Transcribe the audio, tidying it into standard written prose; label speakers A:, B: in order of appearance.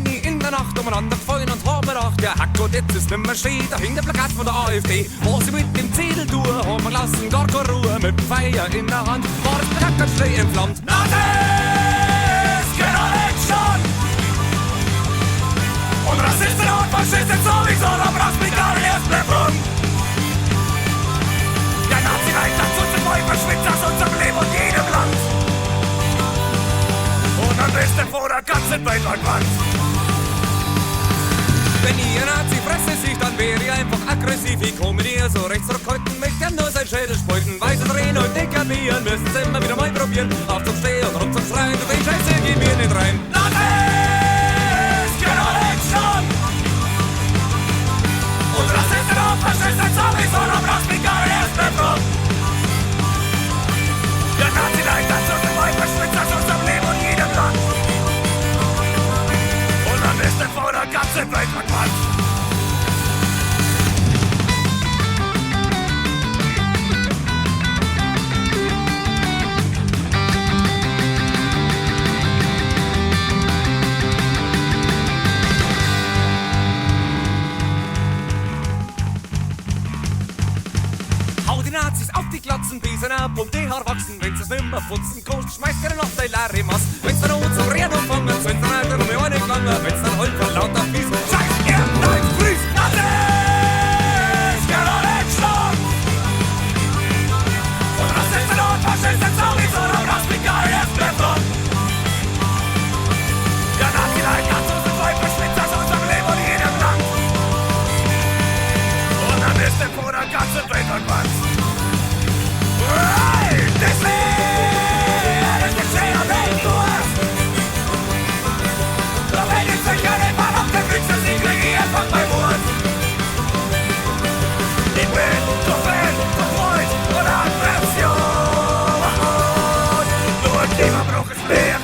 A: bin ich in der Nacht umeinander gefallen und hab mir gedacht, der Hackgott, jetzt ist nimmer schön. Da hing der Plakat von der AfD. Was ich mit dem Zettel tue, hab mir gelassen, gar keine Ruhe. Mit dem Feier in der Hand war das Plakat ganz schnell entflammt. Nazis, genau jetzt schon! Und Rassisten und Faschisten sowieso, da brauchst du mich gar nicht erst mehr fragen. Der Nazi-Reich, das uns im Heu verschwitzt aus unserem Leben und jedem Land. Und am besten vor der ganzen Welt angewandt. Wenn ihr Nazi fresse sich, dann wäre ich einfach aggressiv. Ich komme dir so rechts zurückhalten, möchte ja nur sein Schädel spalten. Weiße drehen und dekalmieren, müssen es immer wieder mal probieren. Auf zum Stehen und rum zum Schreien, und den Scheiße gehen wir nicht rein. Nazis, genau jetzt schon! Und Rassisten und Faschisten sowieso, da brauchst du mich gar nicht erst mehr fragen. Der Nazi-Leid hat uns im Heu verschwitzt aus unserem Leben und jedem Land. Und am besten vor der ganzen Welt verquatscht. Hau die Nazis auf die Glatzen, Besen ab und die Haar wachsen. Wenn sie's nimmer putzen kannst, schmeißt ihr noch dein Larry-Mass. Wenn's dann auch zum Reden fangen, soll's dann halt um eine gegangen. Wenn's dann halt von lauter Fies, scheiß ihr nein, grüß Nazis, genau nicht schon! Und Rassisten und Faschisten sowieso, da brauchst du mich gar nicht erst mehr fragen. Der Nazi-Leid hat uns im Heu verschwitzt aus unserem Leben und jedem Land. Und am besten vor der ganzen Welt verquatscht. Right! Das Leben ist geschehen und nicht durch. Doch wenn ich sicher nicht mal auf der Wünsche sie regiert von meinem Mund. Ich bin so Fan von Freud und Aggression. Nur ein Klimabruch ist mehr